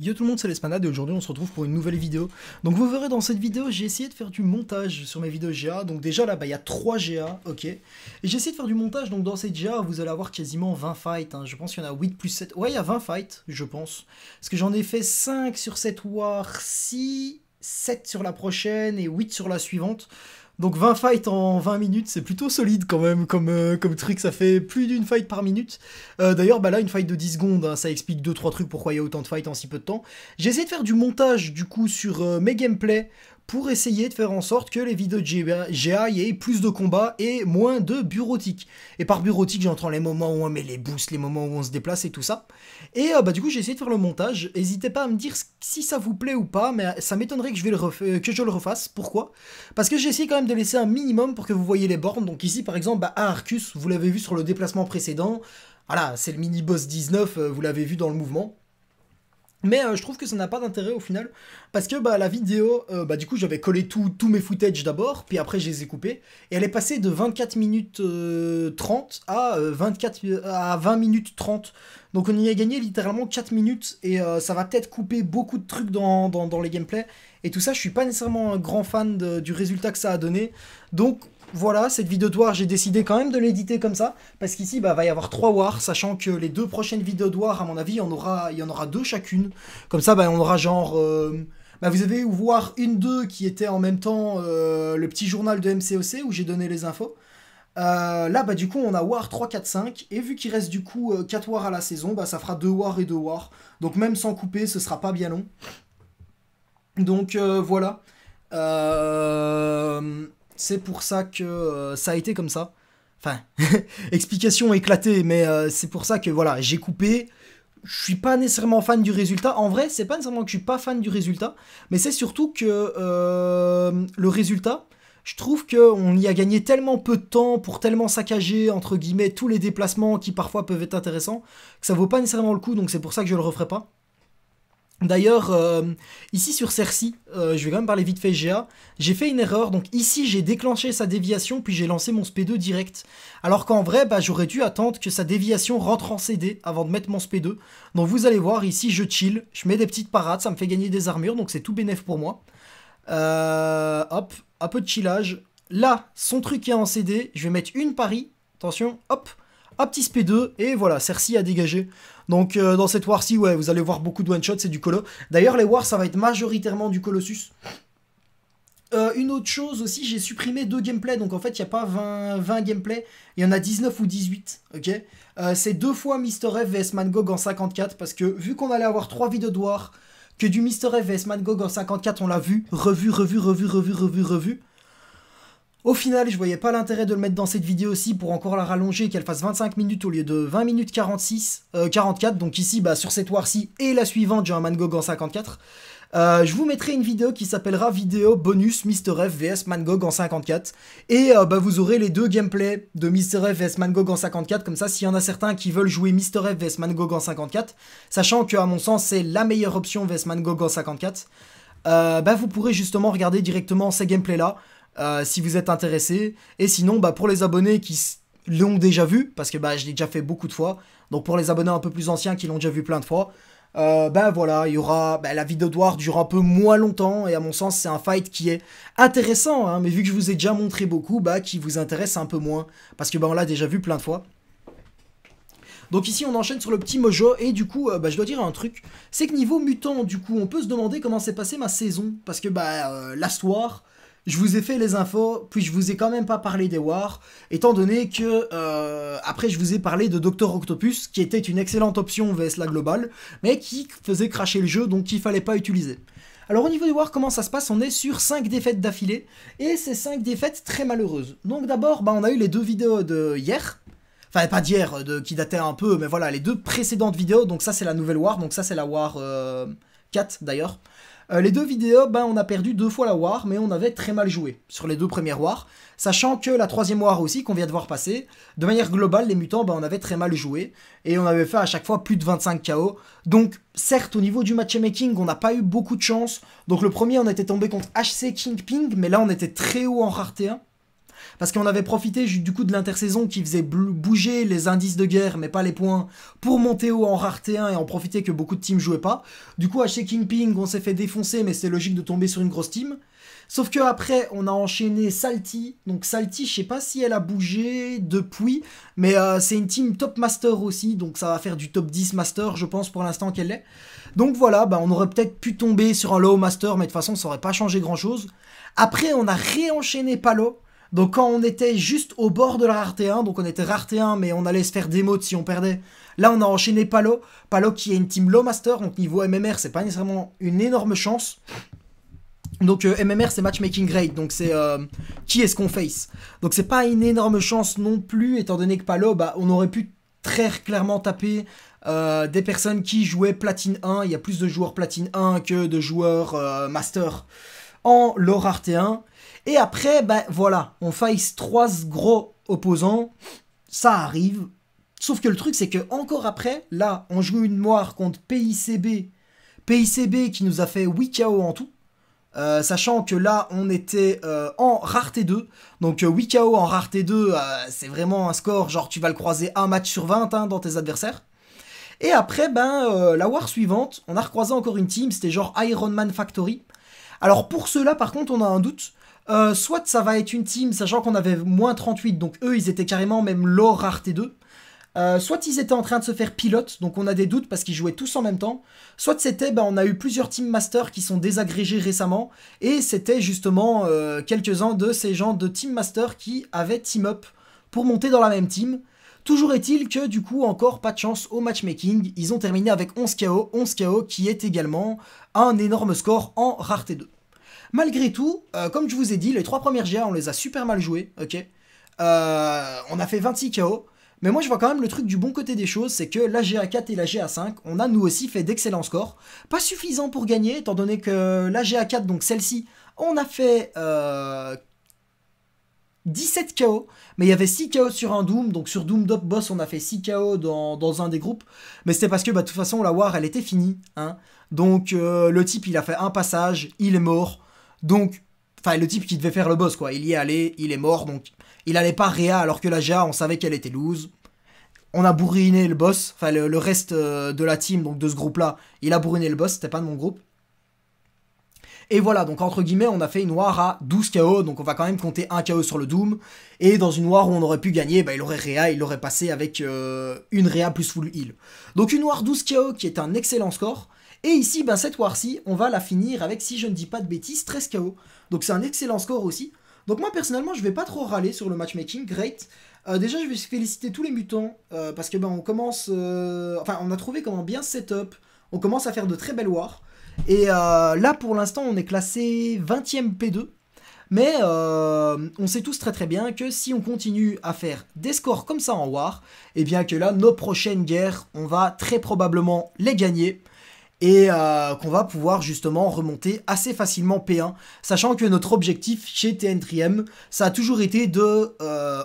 Yo tout le monde, c'est l'Espanade et aujourd'hui on se retrouve pour une nouvelle vidéo. Donc vous verrez dans cette vidéo, j'ai essayé de faire du montage sur mes vidéos GA. Donc déjà là, il y a 3 GA, ok. Et j'ai essayé de faire du montage, donc dans cette GA, vous allez avoir quasiment 20 fights. Hein. Je pense qu'il y en a 8 plus 7. Ouais, il y a 20 fights, je pense. Parce que j'en ai fait 5 sur cette war, 6, 7 sur la prochaine et 8 sur la suivante. Donc 20 fights en 20 minutes, c'est plutôt solide quand même comme truc, ça fait plus d'une fight par minute. D'ailleurs, là, une fight de 10 secondes, hein, ça explique 2-3 trucs pourquoi il y a autant de fights en si peu de temps. J'ai essayé de faire du montage, du coup, sur mes gameplays, pour essayer de faire en sorte que les vidéos de GA y ait plus de combats et moins de bureautique. Et par bureautique, j'entends les moments où on met les boosts, les moments où on se déplace et tout ça. Et du coup, j'ai essayé de faire le montage. N'hésitez pas à me dire si ça vous plaît ou pas, mais ça m'étonnerait que je le refasse. Pourquoi? Parce que j'ai essayé quand même de laisser un minimum pour que vous voyez les bornes. Donc ici, par exemple, Arcus, vous l'avez vu sur le déplacement précédent. Voilà, c'est le mini-boss 19, vous l'avez vu dans le mouvement. Mais je trouve que ça n'a pas d'intérêt au final, parce que la vidéo, du coup j'avais collé tous mes footage d'abord, puis après je les ai coupés, et elle est passée de 24 minutes 30 à 20 minutes 30. Donc on y a gagné littéralement 4 minutes, et ça va peut-être couper beaucoup de trucs dans les gameplays, et tout ça je suis pas nécessairement un grand fan du résultat que ça a donné, donc voilà, cette vidéo de war, j'ai décidé quand même de l'éditer comme ça, parce qu'ici, va y avoir 3 wars, sachant que les 2 prochaines vidéos de war, à mon avis, il y en aura 2 chacune. Comme ça, on aura genre... vous avez voir une 2 qui était en même temps le petit journal de MCOC, où j'ai donné les infos. Du coup, on a war 3, 4, 5, et vu qu'il reste du coup 4 wars à la saison, ça fera 2 wars et 2 wars. Donc même sans couper, ce sera pas bien long. Donc voilà. C'est pour ça que ça a été comme ça. Enfin, explication éclatée, mais c'est pour ça que voilà, j'ai coupé. Je suis pas nécessairement fan du résultat. En vrai, c'est pas nécessairement que je suis pas fan du résultat, mais c'est surtout que le résultat, je trouve qu'on y a gagné tellement peu de temps pour tellement saccager, entre guillemets, tous les déplacements qui parfois peuvent être intéressants, que ça vaut pas nécessairement le coup, donc c'est pour ça que je le referai pas. D'ailleurs, ici sur Cersei, je vais quand même parler vite fait GA, j'ai fait une erreur, donc ici j'ai déclenché sa déviation, puis j'ai lancé mon SP2 direct. Alors qu'en vrai, j'aurais dû attendre que sa déviation rentre en CD avant de mettre mon SP2. Donc vous allez voir, ici je chill, je mets des petites parades, ça me fait gagner des armures, donc c'est tout bénef pour moi. Hop, un peu de chillage. Là, son truc est en CD, je vais mettre une pari, attention, hop, un petit SP2, et voilà, Cersei a dégagé. Donc dans cette war-ci, ouais, vous allez voir beaucoup de one-shot, c'est du colo. D'ailleurs, les wars, ça va être majoritairement du Colossus. Une autre chose aussi, j'ai supprimé 2 gameplays, donc en fait, il n'y a pas 20 gameplays, il y en a 19 ou 18, ok. C'est 2 fois Mister F vs Mangog en 54, parce que vu qu'on allait avoir 3 vidéos de war, que du Mister F vs Mangog en 54, on l'a vu, revu. Au final, je voyais pas l'intérêt de le mettre dans cette vidéo aussi pour encore la rallonger, qu'elle fasse 25 minutes au lieu de 20 minutes 44. Donc ici, sur cette war-ci et la suivante, j'ai un Mangog en 54. Je vous mettrai une vidéo qui s'appellera vidéo bonus Mister F vs Mangog en 54. Et vous aurez les 2 gameplays de Mister F vs Mangog en 54. Comme ça, s'il y en a certains qui veulent jouer Mister F vs Mangog en 54, sachant que à mon sens, c'est la meilleure option vs Mangog en 54, vous pourrez justement regarder directement ces gameplays-là. Si vous êtes intéressé, et sinon pour les abonnés qui l'ont déjà vu, parce que je l'ai déjà fait beaucoup de fois, donc pour les abonnés un peu plus anciens qui l'ont déjà vu plein de fois, voilà, il y aura la vidéo de war dure un peu moins longtemps, et à mon sens c'est un fight qui est intéressant, hein, mais vu que je vous ai déjà montré beaucoup, qui vous intéresse un peu moins, parce que on l'a déjà vu plein de fois. Donc ici on enchaîne sur le petit mojo, et du coup je dois dire un truc, c'est que niveau mutant, du coup on peut se demander comment s'est passée ma saison, parce que Last War, je vous ai fait les infos, puis je vous ai quand même pas parlé des wars, étant donné que après je vous ai parlé de Dr Octopus, qui était une excellente option vs la globale, mais qui faisait cracher le jeu, donc qu'il fallait pas utiliser. Alors au niveau des wars, comment ça se passe? On est sur 5 défaites d'affilée, et ces 5 défaites très malheureuses. Donc d'abord, on a eu les 2 vidéos de hier, enfin pas d'hier, qui dataient un peu, mais voilà, les 2 précédentes vidéos, donc ça c'est la nouvelle war, donc ça c'est la war 4 d'ailleurs. Les 2 vidéos, on a perdu 2 fois la war, mais on avait très mal joué sur les 2 premières wars, sachant que la 3e war aussi, qu'on vient de voir passer, de manière globale, les mutants, on avait très mal joué, et on avait fait à chaque fois plus de 25 KO, donc certes, au niveau du matchmaking, on n'a pas eu beaucoup de chance, donc le premier, on était tombé contre HC Kingping, mais là, on était très haut en rareté 1. parce qu'on avait profité du coup de l'intersaison qui faisait bouger les indices de guerre, mais pas les points, pour monter haut en rareté 1 et en profiter que beaucoup de teams jouaient pas. Du coup, à chez Kingping, on s'est fait défoncer, mais c'était logique de tomber sur une grosse team. Sauf que après, on a enchaîné Salty. Donc Salty, je sais pas si elle a bougé depuis, mais c'est une team top master aussi, donc ça va faire du top 10 master, je pense, pour l'instant qu'elle est. Donc voilà, bah, on aurait peut-être pu tomber sur un low master, mais de toute façon, ça aurait pas changé grand-chose. Après, on a réenchaîné Palo. Donc quand on était juste au bord de la rareté 1, donc on était rareté 1, mais on allait se faire démote si on perdait. Là, on a enchaîné Palo. Palo qui est une team low master, donc niveau MMR, c'est pas nécessairement une énorme chance. Donc MMR c'est matchmaking grade, donc c'est qui est-ce qu'on face. Donc c'est pas une énorme chance non plus, étant donné que Palo, bah, on aurait pu très clairement taper des personnes qui jouaient Platine 1. Il y a plus de joueurs Platine 1 que de joueurs Master en low rareté 1. Et après, bah voilà, on face 3 gros opposants, ça arrive. Sauf que le truc c'est que encore après, là, on joue une noire contre PICB. PICB qui nous a fait 8 KO en tout. Sachant que là on était en rareté 2, donc 8 KO en rareté 2, c'est vraiment un score, genre tu vas le croiser un match sur 20 hein, dans tes adversaires. Et après, ben, la war suivante, on a recroisé encore une team, c'était genre Iron Man Factory. Alors pour ceux-là par contre on a un doute, soit ça va être une team, sachant qu'on avait moins 38, donc eux ils étaient carrément même low rareté 2. Soit ils étaient en train de se faire pilote, donc on a des doutes parce qu'ils jouaient tous en même temps. Soit c'était, bah, on a eu plusieurs team masters qui sont désagrégés récemment, et c'était justement quelques-uns de ces gens de team masters qui avaient team up pour monter dans la même team. Toujours est-il que du coup, encore pas de chance au matchmaking, ils ont terminé avec 11 KO qui est également un énorme score en rareté 2. Malgré tout, comme je vous ai dit, les 3 premières GA on les a super mal jouées, ok. On a fait 26 KO. Mais moi je vois quand même le truc du bon côté des choses, c'est que la GA4 et la GA5, on a nous aussi fait d'excellents scores. Pas suffisant pour gagner, étant donné que la GA4, donc celle-ci, on a fait 17 KO, mais il y avait 6 KO sur un Doom, donc sur Doom Top Boss on a fait 6 KO dans un des groupes, mais c'était parce que bah, de toute façon la war elle était finie, hein. Donc le type il a fait un passage, il est mort, donc, enfin le type qui devait faire le boss quoi, il y est allé, il est mort, donc il allait pas réa alors que la GA on savait qu'elle était loose. On a bourriné le boss, enfin le reste de la team, donc de ce groupe là, il a bourriné le boss, c'était pas de mon groupe. Et voilà, donc entre guillemets, on a fait une war à 12 KO, donc on va quand même compter 1 KO sur le Doom. Et dans une war où on aurait pu gagner, bah, il aurait réa, il aurait passé avec une réa plus full heal. Donc une war 12 KO qui est un excellent score. Et ici, ben, cette war-ci, on va la finir avec, si je ne dis pas de bêtises, 13 KO. Donc c'est un excellent score aussi. Donc moi personnellement, je vais pas trop râler sur le matchmaking, great. Déjà, je vais féliciter tous les mutants, parce que ben, on commence... enfin, on a trouvé comment bien setup, on commence à faire de très belles wars. Et là, pour l'instant, on est classé 20ème P2. Mais on sait tous très très bien que si on continue à faire des scores comme ça en War, et bien que là, nos prochaines guerres, on va très probablement les gagner. Et qu'on va pouvoir justement remonter assez facilement P1. Sachant que notre objectif chez TN3M, ça a toujours été de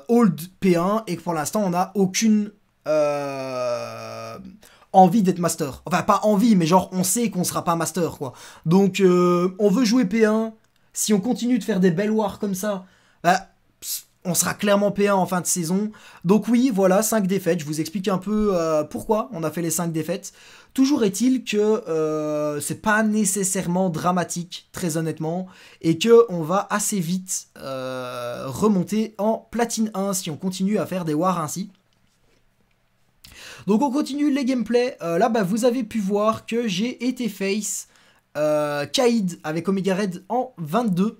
hold P1. Et que pour l'instant, on n'a aucune... envie d'être master. Enfin, pas envie, mais genre, on sait qu'on sera pas master, quoi. Donc, on veut jouer P1. Si on continue de faire des belles wars comme ça, bah, on sera clairement P1 en fin de saison. Donc oui, voilà, 5 défaites. Je vous explique un peu pourquoi on a fait les 5 défaites. Toujours est-il que c'est pas nécessairement dramatique, très honnêtement, et que on va assez vite remonter en platine 1 si on continue à faire des wars ainsi. Donc on continue les gameplays. Là, bah, vous avez pu voir que j'ai été face Kaïd avec Omega Red en 22.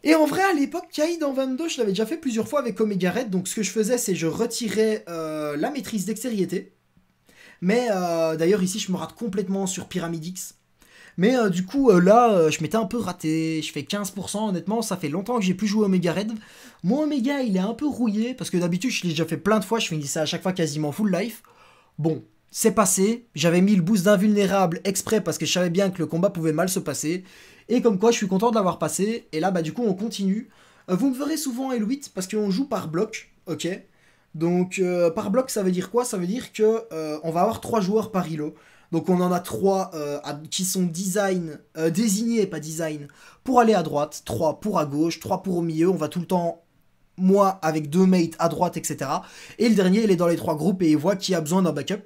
Et en vrai, à l'époque, Kaïd en 22, je l'avais déjà fait plusieurs fois avec Omega Red. Donc ce que je faisais, c'est je retirais la maîtrise dextérité. Mais d'ailleurs, ici, je me rate complètement sur Pyramidix. Mais du coup, là, je m'étais un peu raté. Je fais 15%, honnêtement, ça fait longtemps que j'ai plus joué Omega Red. Mon Omega, il est un peu rouillé, parce que d'habitude, je l'ai déjà fait plein de fois. Je finissais à chaque fois quasiment full life. Bon, c'est passé. J'avais mis le boost d'invulnérable exprès, parce que je savais bien que le combat pouvait mal se passer. Et comme quoi, je suis content de l'avoir passé. Et là, bah du coup, on continue. Vous me verrez souvent L8, parce qu'on joue par bloc, ok. Donc, par bloc, ça veut dire quoi? Ça veut dire que on va avoir 3 joueurs par îlot. Donc on en a 3 qui sont désignés, pas design, pour aller à droite, 3 pour à gauche, 3 pour au milieu. On va tout le temps moi avec 2 mates à droite, etc. Et le dernier, il est dans les 3 groupes et il voit qui a besoin d'un backup.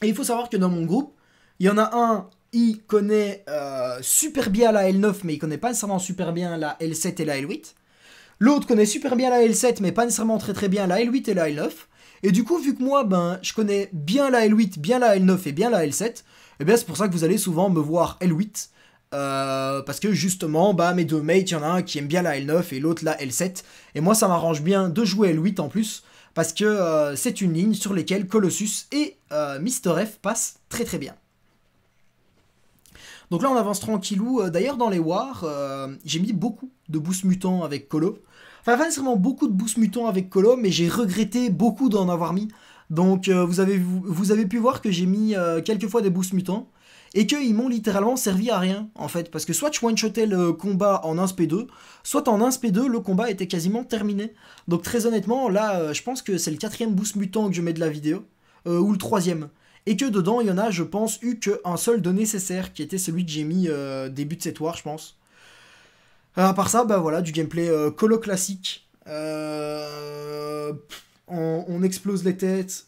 Et il faut savoir que dans mon groupe, il y en a un, il connaît super bien la L9, mais il connaît pas nécessairement super bien la L7 et la L8. L'autre connaît super bien la L7, mais pas nécessairement très bien la L8 et la L9. Et du coup, vu que moi, ben, je connais bien la L8, bien la L9 et bien la L7, et bien c'est pour ça que vous allez souvent me voir L8. Parce que justement, bah, mes 2 mates, il y en a un qui aime bien la L9 et l'autre la L7. Et moi, ça m'arrange bien de jouer L8 en plus, parce que c'est une ligne sur laquelle Colossus et Mister F passent très très bien. Donc là, on avance tranquillou. D'ailleurs, dans les wars, j'ai mis beaucoup de boosts mutants avec Colo. Enfin, pas nécessairement beaucoup de boosts mutants avec Colo, mais j'ai regretté beaucoup d'en avoir mis. Donc, vous avez pu voir que j'ai mis quelques fois des boosts mutants, et qu'ils m'ont littéralement servi à rien, en fait. Parce que soit je one-shotais le combat en 1 SP2, soit en 1 SP2, le combat était quasiment terminé. Donc, très honnêtement, là, je pense que c'est le 4e boost mutant que je mets de la vidéo, ou le 3e. Et que dedans, il y en a, je pense, eu qu'un seul de nécessaire, qui était celui que j'ai mis début de cette war, je pense. À part ça, bah voilà, du gameplay Colo classique. On explose les têtes.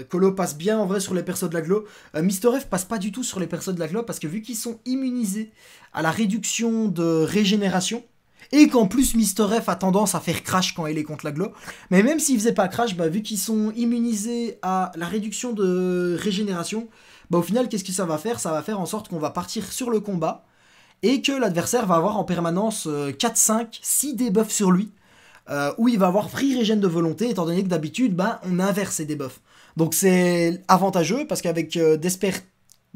Colo passe bien en vrai sur les persos de l'agglo. Mister F passe pas du tout sur les persos de l'agglo parce que vu qu'ils sont immunisés à la réduction de régénération, et qu'en plus Mister F a tendance à faire crash quand il est contre l'agglo, mais même s'il faisait pas crash, bah, vu qu'ils sont immunisés à la réduction de régénération, bah au final qu'est-ce que ça va faire? Ça va faire en sorte qu'on va partir sur le combat et que l'adversaire va avoir en permanence 4, 5, 6 debuffs sur lui, où il va avoir free régène de volonté, étant donné que d'habitude, ben, on inverse ces debuffs. Donc c'est avantageux, parce qu'avec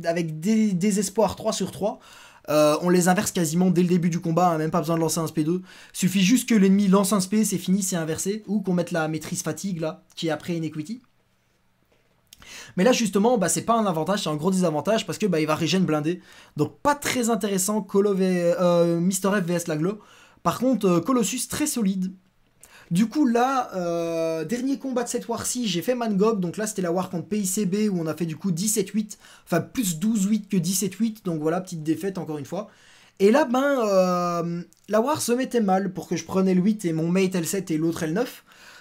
désespoir 3 sur 3, on les inverse quasiment dès le début du combat, hein, même pas besoin de lancer un SP2. Suffit juste que l'ennemi lance un SP, c'est fini, c'est inversé, ou qu'on mette la maîtrise fatigue, là, qui est après Inequity. Mais là justement, bah, c'est pas un avantage, c'est un gros désavantage parce que bah, il va régène blindé. Donc pas très intéressant Mister F vs Laglo. Par contre, Colossus très solide. Du coup là, dernier combat de cette war-ci, j'ai fait Mangog. Donc là c'était la war contre PICB où on a fait du coup 17-8. Enfin plus 12-8 que 17-8. Donc voilà, petite défaite encore une fois. Et là, ben, la war se mettait mal pour que je prenne L8 et mon mate L7 et l'autre L9.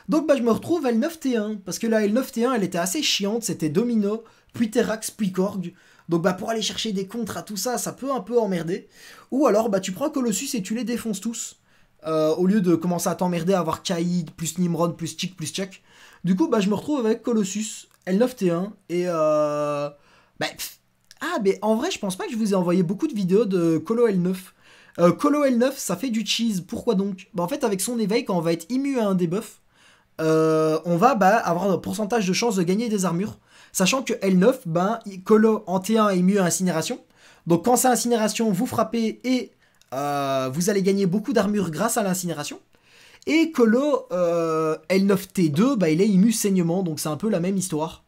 Donc bah, je me retrouve L9T1, parce que la L9T1 elle était assez chiante, c'était Domino, puis Terrax, puis Korg. Donc bah pour aller chercher des contres à tout ça, ça peut un peu emmerder. Ou alors bah tu prends Colossus et tu les défonces tous, au lieu de commencer à t'emmerder à avoir Kaïd, plus Nimrod, plus Chick, plus Chuck. Du coup bah je me retrouve avec Colossus, L9T1, et bah, ah mais en vrai je pense pas que je vous ai envoyé beaucoup de vidéos de Colo L9. Colo L9 ça fait du cheese, pourquoi donc? Bah en fait avec son éveil quand on va être immu à un debuff, on va bah, avoir un pourcentage de chance de gagner des armures. Sachant que L9, ben, Colo en T1 est mieux à Incinération. Donc quand c'est Incinération, vous frappez et vous allez gagner beaucoup d'armures grâce à l'incinération. Et Colo L9T2, bah, il est immu Saignement, donc c'est un peu la même histoire.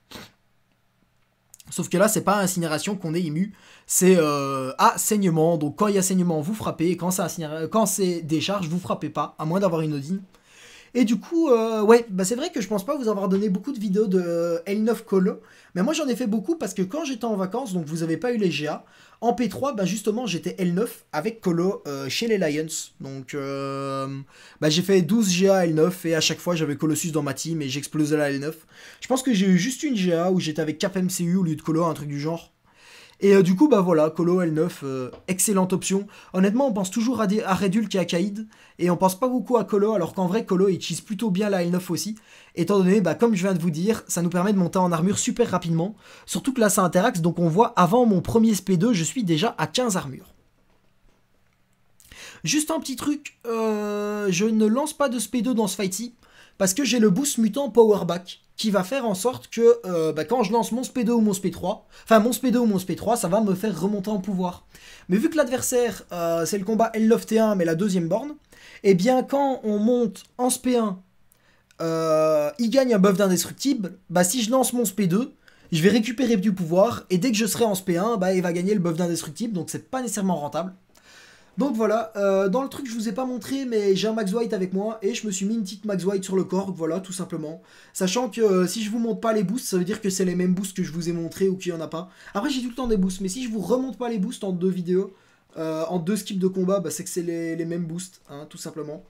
Sauf que là, c'est pas Incinération qu'on est immu, c'est à Saignement. Donc quand il y a Saignement, vous frappez, et quand c'est Décharge, vous frappez pas, à moins d'avoir une Odin. Et du coup, ouais, bah c'est vrai que je pense pas vous avoir donné beaucoup de vidéos de L9 Colo, mais moi j'en ai fait beaucoup parce que quand j'étais en vacances, donc vous avez pas eu les GA, en P3, bah justement j'étais L9 avec Colo chez les Lions, donc bah j'ai fait 12 GA L9 et à chaque fois j'avais Colossus dans ma team et j'explosais la L9. Je pense que j'ai eu juste une GA où j'étais avec Cap MCU au lieu de Colo, un truc du genre. Et du coup, bah voilà, Colo L9, excellente option. Honnêtement, on pense toujours à Redulk et à Kaïd, et on pense pas beaucoup à Colo, alors qu'en vrai, Colo, il utilise plutôt bien la L9 aussi. Étant donné, bah, comme je viens de vous dire, ça nous permet de monter en armure super rapidement. Surtout que là, c'est un Terrax, donc on voit, avant mon premier SP2, je suis déjà à 15 armures. Juste un petit truc, je ne lance pas de SP2 dans ce fight-ci, parce que j'ai le boost mutant Powerback, qui va faire en sorte que bah, quand je lance mon SP2 ou mon SP3, enfin mon SP2 ou mon SP3, ça va me faire remonter en pouvoir. Mais vu que l'adversaire, c'est le combat L9T1, mais la deuxième borne, et bien quand on monte en SP1, il gagne un buff d'indestructible, bah si je lance mon SP2, je vais récupérer du pouvoir, et dès que je serai en SP1, bah il va gagner le buff d'indestructible, donc c'est pas nécessairement rentable. Donc voilà, dans le truc je vous ai pas montré, mais j'ai un Max White avec moi et je me suis mis une petite Max White sur le corps, voilà, tout simplement. Sachant que si je vous montre pas les boosts, ça veut dire que c'est les mêmes boosts que je vous ai montré ou qu'il y en a pas. Après j'ai tout le temps des boosts, mais si je vous remonte pas les boosts en 2 vidéos, en 2 skips de combat, bah, c'est que c'est les mêmes boosts, hein, tout simplement.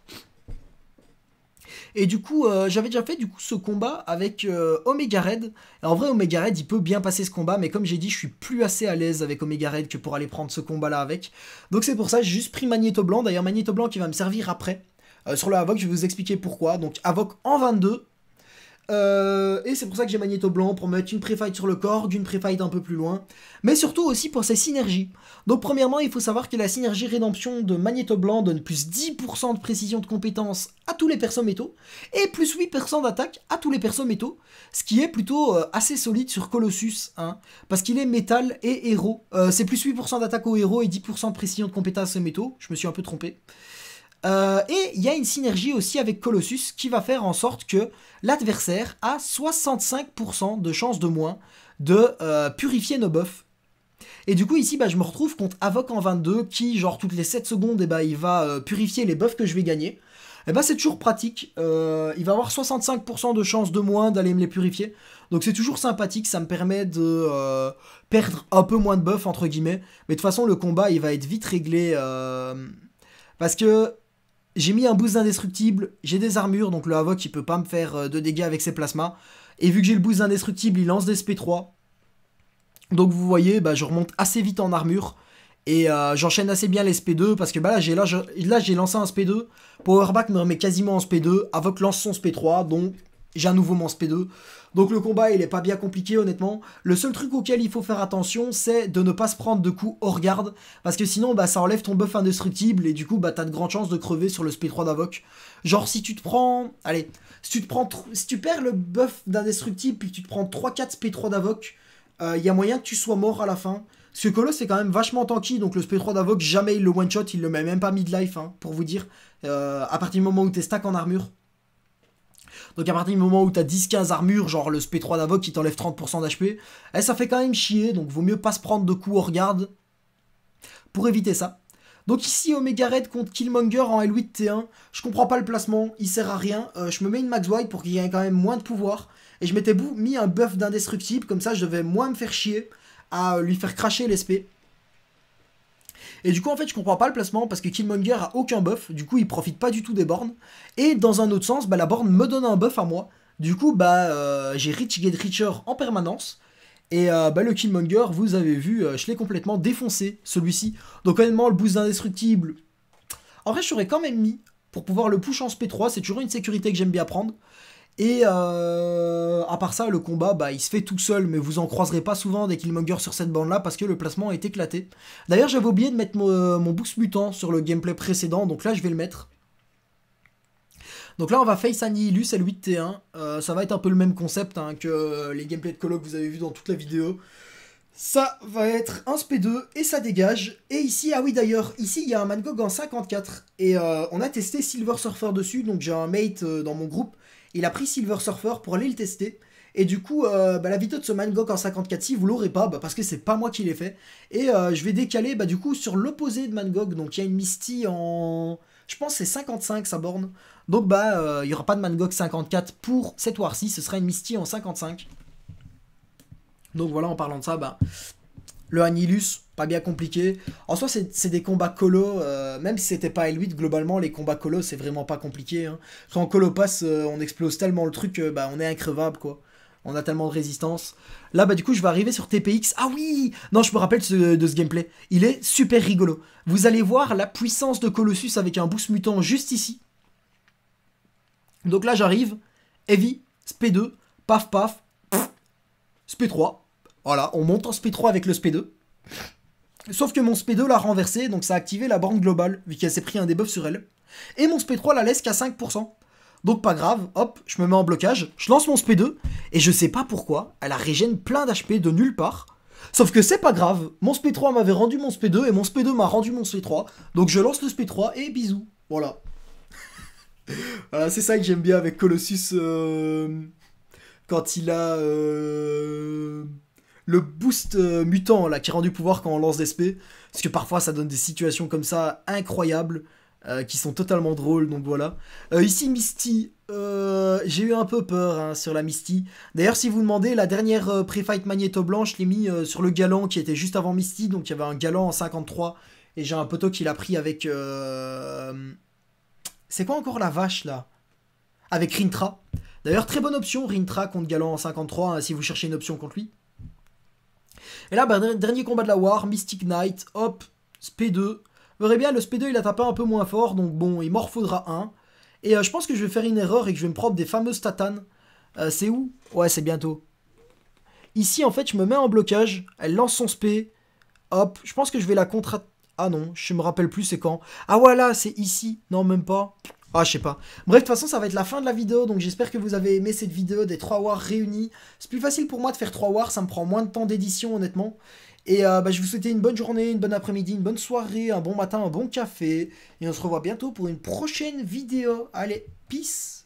Et du coup, j'avais déjà fait du coup ce combat avec Omega Red. Et en vrai, Omega Red, il peut bien passer ce combat, mais comme j'ai dit, je suis plus assez à l'aise avec Omega Red que pour aller prendre ce combat-là avec. Donc c'est pour ça, j'ai juste pris Magneto Blanc. D'ailleurs, Magneto Blanc qui va me servir après. Sur le Havok, je vais vous expliquer pourquoi. Donc Havok en 22. Et c'est pour ça que j'ai Magneto Blanc, pour mettre une pré-fight sur le corps, une pré-fight un peu plus loin, mais surtout aussi pour ses synergies. Donc premièrement, il faut savoir que la synergie rédemption de Magneto Blanc donne plus 10% de précision de compétence à tous les persos métaux, et plus 8% d'attaque à tous les persos métaux, ce qui est plutôt assez solide sur Colossus, hein, parce qu'il est métal et héros. C'est plus 8% d'attaque aux héros et 10% de précision de compétence aux métaux, je me suis un peu trompé. Et il y a une synergie aussi avec Colossus qui va faire en sorte que l'adversaire a 65% de chance de moins de purifier nos buffs. Et du coup ici je me retrouve contre Havok en 22 qui genre toutes les 7 secondes il va purifier les buffs que je vais gagner. Et c'est toujours pratique, il va avoir 65% de chance de moins d'aller me les purifier. Donc c'est toujours sympathique, ça me permet de perdre un peu moins de buffs entre guillemets. Mais de toute façon le combat il va être vite réglé parce que j'ai mis un boost indestructible, j'ai des armures, donc le Havok il peut pas me faire de dégâts avec ses plasmas. Et vu que j'ai le boost indestructible, il lance des SP3. Donc vous voyez, je remonte assez vite en armure. Et j'enchaîne assez bien les SP2 parce que là j'ai lancé un SP2. Powerback me remet quasiment en SP2. Havok lance son SP3, donc j'ai à nouveau mon SP2. Donc le combat il est pas bien compliqué honnêtement. Le seul truc auquel il faut faire attention c'est de ne pas se prendre de coups hors garde. Parce que sinon ça enlève ton buff indestructible et du coup t'as de grandes chances de crever sur le SP3 d'Havok. Genre si tu te prends... Allez, si tu perds le buff d'indestructible puis que tu te prends 3-4 SP3 d'Havok, il y a moyen que tu sois mort à la fin. Parce que Coloss c'est quand même vachement tanky, donc le SP3 d'Havok jamais il le one shot, il le met même pas mid-life hein, pour vous dire. À partir du moment où t'es stack en armure. Donc à partir du moment où t'as 10-15 armures, genre le SP3 d'Havok qui t'enlève 30% d'HP, ça fait quand même chier, donc vaut mieux pas se prendre de coups hors garde pour éviter ça. Donc ici Omega Red contre Killmonger en L8 T1, je comprends pas le placement, il sert à rien, je me mets une Max White pour qu'il y ait quand même moins de pouvoir, et je m'étais mis un buff d'indestructible, comme ça je devais moins me faire chier à lui faire cracher l'SP. Et du coup, en fait, je comprends pas le placement parce que Killmonger a aucun buff. Du coup, il profite pas du tout des bornes. Et dans un autre sens, la borne me donne un buff à moi. Du coup, j'ai Rich Get Richer en permanence. Et le Killmonger, vous avez vu, je l'ai complètement défoncé, celui-ci. Donc honnêtement, le boost indestructible... En vrai, je l'aurais quand même mis pour pouvoir le push en SP3. C'est toujours une sécurité que j'aime bien prendre. Et à part ça, le combat, il se fait tout seul, mais vous en croiserez pas souvent des Killmonger sur cette bande-là parce que le placement est éclaté. D'ailleurs, j'avais oublié de mettre mon boost mutant sur le gameplay précédent, donc là, je vais le mettre. Donc là, on va face Annihilus L8T1. Ça va être un peu le même concept hein, que les gameplays de Colo que vous avez vu dans toute la vidéo. Ça va être un SP2 et ça dégage. Et ici, ah oui d'ailleurs, ici il y a un Mangog en 54. Et on a testé Silver Surfer dessus, donc j'ai un mate dans mon groupe. Il a pris Silver Surfer pour aller le tester. Et du coup, la vidéo de ce Mangog en 54, si vous l'aurez pas, parce que c'est pas moi qui l'ai fait. Et je vais décaler du coup sur l'opposé de Mangog. Donc il y a une Misty en... Je pense c'est 55 sa borne. Donc il y aura pas de Mangog 54 pour cette war-ci, ce sera une Misty en 55. Donc voilà, en parlant de ça, le Annihilus, pas bien compliqué. En soi, c'est des combats colo, même si c'était pas L8, globalement, les combats colo, c'est vraiment pas compliqué. Hein. Quand colo passe, on explose tellement le truc, on est increvable, quoi. On a tellement de résistance. Là, du coup, je vais arriver sur TPX. Ah oui! Non, je me rappelle de ce gameplay. Il est super rigolo. Vous allez voir la puissance de Colossus avec un boost mutant juste ici. Donc là, j'arrive. Heavy, SP2, paf paf, SP3. Voilà, on monte en SP3 avec le SP2. Sauf que mon SP2 l'a renversé, donc ça a activé la borne globale, vu qu'elle s'est pris un debuff sur elle. Et mon SP3 la laisse qu'à 5%. Donc pas grave, hop, je me mets en blocage, je lance mon SP2, et je sais pas pourquoi, elle a régène plein d'HP de nulle part. Sauf que c'est pas grave, mon SP3 m'avait rendu mon SP2, et mon SP2 m'a rendu mon SP3. Donc je lance le SP3, et bisous. Voilà. Voilà, c'est ça que j'aime bien avec Colossus, quand il a... le boost mutant là qui rend du pouvoir quand on lance des SP, parce que parfois ça donne des situations comme ça incroyables qui sont totalement drôles, donc voilà. Ici Misty, j'ai eu un peu peur hein, sur la Misty. D'ailleurs si vous demandez, la dernière pré-fight Magneto Blanc, je l'ai mis sur le galant qui était juste avant Misty, donc il y avait un galant en 53, et j'ai un poteau qui l'a pris avec... C'est quoi encore la vache là? avec Rintra. D'ailleurs, très bonne option, Rintra contre Galant en 53, hein, si vous cherchez une option contre lui. Et là, bah, dernier combat de la War, Mystic Knight, hop, SP2. Vous verrez bien, le SP2 il a tapé un peu moins fort, donc bon, il m'en faudra un. Et je pense que je vais faire une erreur et que je vais me prendre des fameuses tatanes. C'est où? Ouais, c'est bientôt. Ici, en fait, je me mets en blocage, elle lance son SP. Hop, je pense que je vais la contre... Ah non, je me rappelle plus c'est quand. Ah voilà, c'est ici. Non, même pas. Ah, je sais pas. Bref, de toute façon, ça va être la fin de la vidéo, donc j'espère que vous avez aimé cette vidéo des 3 wars réunis. C'est plus facile pour moi de faire 3 wars, ça me prend moins de temps d'édition, honnêtement. Et bah, je vous souhaite une bonne journée, une bonne après-midi, une bonne soirée, un bon matin, un bon café. Et on se revoit bientôt pour une prochaine vidéo. Allez, peace!